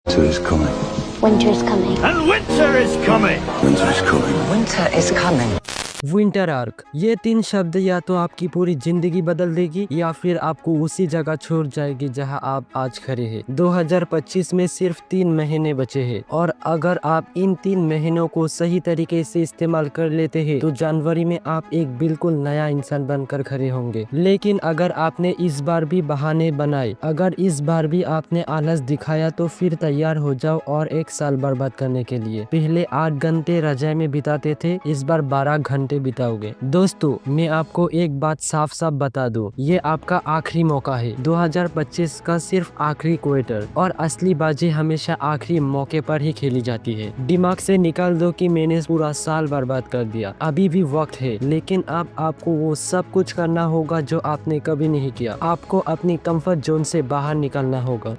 Winter is coming. Winter is coming. And winter is coming. Winter is coming. Winter is coming. Winter arc, ये 3 शब्द या तो आपकी पूरी जिंदगी बदल देगी या फिर आपको उसी जगह छोड़ जाएगी जहां आप आज खड़े हैं। 2025 में सिर्फ 3 महीने बचे हैं और अगर आप इन 3 महीनों को सही तरीके से इस्तेमाल कर लेते हैं तो जनवरी में आप एक बिल्कुल नया इंसान बनकर खड़े होंगे। लेकिन अगर आपने इस बार भी बहाने बनाए, अगर इस बार भी आपने आलस दिखाया तो फिर तैयार हो जाओ और 1 साल बर्बाद करने के लिए। पहले 8 घंटे रजाई में बिताते थे, इस बार 12 घंटे बिताओगे। दोस्तों, मैं आपको एक बात साफ साफ बता दूं, ये आपका आखिरी मौका है। 2025 का सिर्फ आखिरी क्वार्टर और असली बाजी हमेशा आखिरी मौके पर ही खेली जाती है। दिमाग से निकाल दो कि मैंने पूरा साल बर्बाद कर दिया। अभी भी वक्त है, लेकिन अब आपको वो सब कुछ करना होगा जो आपने कभी नहीं किया। आपको अपनी कंफर्ट जोन से बाहर निकलना होगा।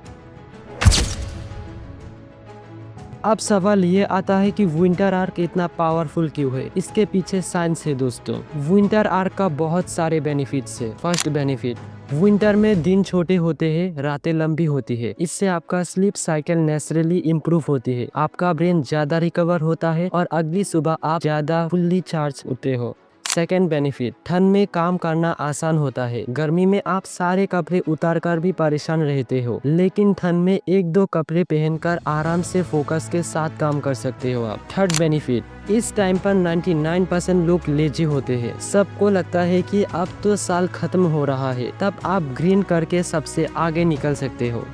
अब सवाल ये आता है कि विंटर आर्क इतना पावरफुल क्यों है? इसके पीछे साइंस है दोस्तों। विंटर आर्क का बहुत सारे बेनिफिट्स है। फर्स्ट बेनिफिट, विंटर में दिन छोटे होते हैं, रातें लंबी होती है। इससे आपका स्लीप साइकिल नेचुरली इम्प्रूव होती है, आपका ब्रेन ज्यादा रिकवर होता है और अगली सुबह आप ज्यादा फुल्ली चार्ज होते हो। सेकेंड बेनिफिट, ठंड में काम करना आसान होता है। गर्मी में आप सारे कपड़े उतार कर भी परेशान रहते हो, लेकिन ठंड में 1-2 कपड़े पहनकर आराम से फोकस के साथ काम कर सकते हो आप। थर्ड बेनिफिट, इस टाइम पर 99% लोग लेजी होते हैं। सबको लगता है कि अब तो साल खत्म हो रहा है, तब आप ग्रीन करके सबसे आगे निकल सकते हो।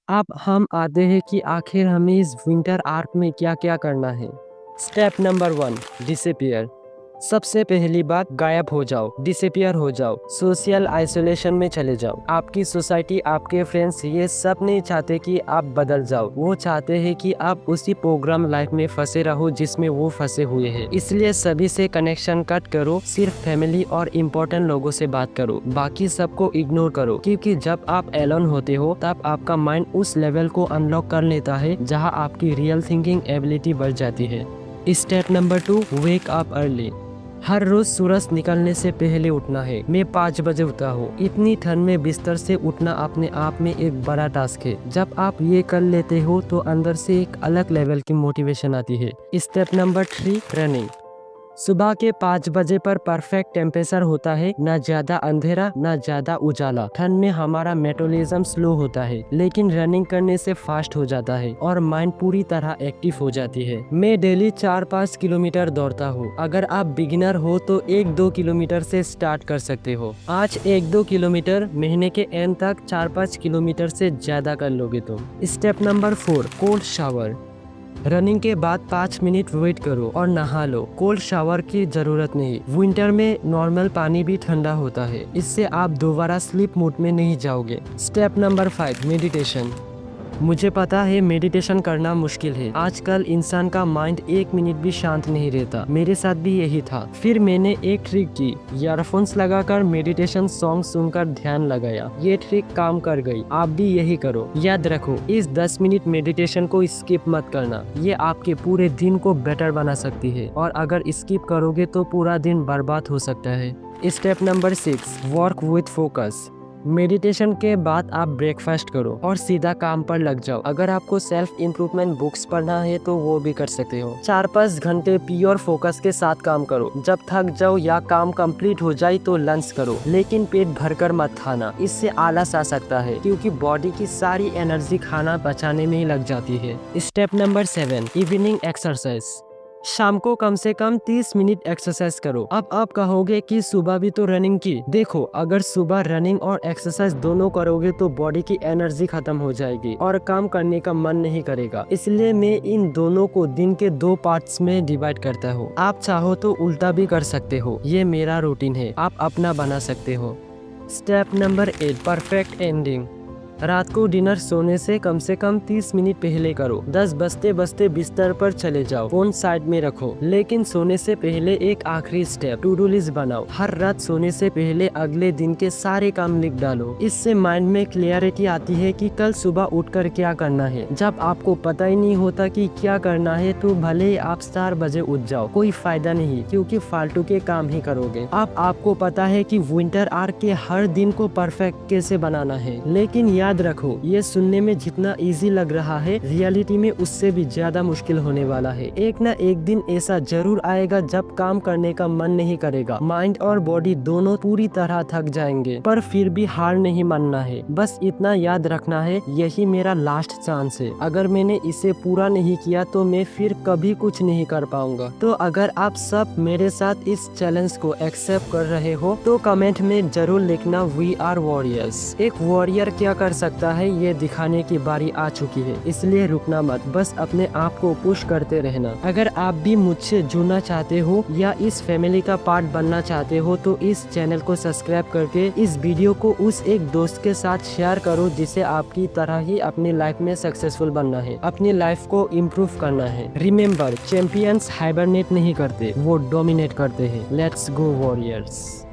अब हम आते हैं कि आखिर हमें इस विंटर आर्क में क्या क्या करना है। Step number 1, disappear. सबसे पहली बात, गायब हो जाओ, डिसअपीयर हो जाओ, सोशल आइसोलेशन में चले जाओ। आपकी सोसाइटी, आपके फ्रेंड्स, ये सब नहीं चाहते कि आप बदल जाओ। वो चाहते हैं कि आप उसी प्रोग्राम लाइफ में फंसे रहो जिसमें वो फंसे हुए हैं। इसलिए सभी से कनेक्शन कट करो, सिर्फ फैमिली और इम्पोर्टेंट लोगों से बात करो, बाकी सबको इग्नोर करो। क्योंकि जब आप एलोन होते हो तब आपका माइंड उस लेवल को अनलॉक कर लेता है जहाँ आपकी रियल थिंकिंग एबिलिटी बढ़ जाती है। Step number 2, wake up early. हर रोज सूरज निकलने से पहले उठना है। मैं 5 बजे उठा हूँ। इतनी ठंड में बिस्तर से उठना अपने आप में एक बड़ा टास्क है। जब आप ये कर लेते हो तो अंदर से एक अलग लेवल की मोटिवेशन आती है। Step number 3, running. सुबह के 5 बजे पर परफेक्ट टेम्परेचर होता है, ना ज्यादा अंधेरा ना ज्यादा उजाला। ठंड में हमारा मेटाबॉलिज्म स्लो होता है, लेकिन रनिंग करने से फास्ट हो जाता है और माइंड पूरी तरह एक्टिव हो जाती है। मैं डेली 4-5 किलोमीटर दौड़ता हूँ। अगर आप बिगिनर हो तो 1-2 किलोमीटर से स्टार्ट कर सकते हो। आज 1-2 किलोमीटर, महीने के एंड तक 4-5 किलोमीटर से ज्यादा कर लोगे तुम। Step number 4, cold shower. Running के बाद 5 मिनट वेट करो और नहा लो। कोल्ड शावर की जरूरत नहीं। विंटर में नॉर्मल पानी भी ठंडा होता है, इससे आप दोबारा स्लीप मोड में नहीं जाओगे। Step number 5, meditation. मुझे पता है मेडिटेशन करना मुश्किल है। आजकल इंसान का माइंड 1 मिनट भी शांत नहीं रहता। मेरे साथ भी यही था। फिर मैंने एक ट्रिक की, ईयरफोन्स लगाकर मेडिटेशन सॉन्ग सुनकर ध्यान लगाया। ये ट्रिक काम कर गई। आप भी यही करो। याद रखो, इस 10 मिनट मेडिटेशन को स्किप मत करना। ये आपके पूरे दिन को बेटर बना सकती है और अगर स्किप करोगे तो पूरा दिन बर्बाद हो सकता है। Step number 6, work with focus. Meditation के बाद आप ब्रेकफास्ट करो और सीधा काम पर लग जाओ। अगर आपको सेल्फ इम्प्रूवमेंट बुक्स पढ़ना है तो वो भी कर सकते हो। 4-5 घंटे प्योर फोकस के साथ काम करो। जब थक जाओ या काम कंप्लीट हो जाए तो लंच करो, लेकिन पेट भरकर मत खाना। इससे आलस आ सकता है क्योंकि बॉडी की सारी एनर्जी खाना बचाने में ही लग जाती है। Step number 7, evening exercise. शाम को कम से कम 30 मिनट एक्सरसाइज करो। अब आप कहोगे कि सुबह भी तो रनिंग की। देखो, अगर सुबह रनिंग और एक्सरसाइज दोनों करोगे तो बॉडी की एनर्जी खत्म हो जाएगी और काम करने का मन नहीं करेगा। इसलिए मैं इन दोनों को दिन के 2 पार्ट्स में डिवाइड करता हूँ। आप चाहो तो उल्टा भी कर सकते हो। ये मेरा रूटीन है, आप अपना बना सकते हो। Step number 8, perfect ending. रात को डिनर सोने से कम 30 मिनट पहले करो। 10 बजते बजते बिस्तर पर चले जाओ, फोन साइड में रखो। लेकिन सोने से पहले एक आखिरी स्टेप, टू डू लिस्ट बनाओ। हर रात सोने से पहले अगले दिन के सारे काम लिख डालो। इससे माइंड में क्लियरिटी आती है कि कल सुबह उठकर क्या करना है। जब आपको पता ही नहीं होता कि क्या करना है तो भले ही आप 4 बजे उठ जाओ, कोई फायदा नहीं, क्योंकि फालतू के काम ही करोगे। अब आपको पता है कि विंटर आर्क के हर दिन को परफेक्ट कैसे बनाना है। लेकिन याद रखो, ये सुनने में जितना इजी लग रहा है, रियलिटी में उससे भी ज्यादा मुश्किल होने वाला है। एक ना एक दिन ऐसा जरूर आएगा जब काम करने का मन नहीं करेगा, माइंड और बॉडी दोनों पूरी तरह थक जाएंगे। पर फिर भी हार नहीं मानना है। बस इतना याद रखना है, यही मेरा लास्ट चांस है। अगर मैंने इसे पूरा नहीं किया तो मैं फिर कभी कुछ नहीं कर पाऊंगा। तो अगर आप सब मेरे साथ इस चैलेंज को एक्सेप्ट कर रहे हो तो कमेंट में जरूर लिखना वी आर वॉरियर्स। एक वॉरियर क्या कर सकता है ये दिखाने की बारी आ चुकी है, इसलिए रुकना मत, बस अपने आप को पुश करते रहना। अगर आप भी मुझसे जुड़ना चाहते हो या इस फैमिली का पार्ट बनना चाहते हो तो इस चैनल को सब्सक्राइब करके इस वीडियो को उस एक दोस्त के साथ शेयर करो जिसे आपकी तरह ही अपनी लाइफ में सक्सेसफुल बनना है, अपनी लाइफ को इम्प्रूव करना है। रिमेम्बर, चैंपियंस हाइबरनेट नहीं करते, वो डोमिनेट करते हैं। Let's go warriors.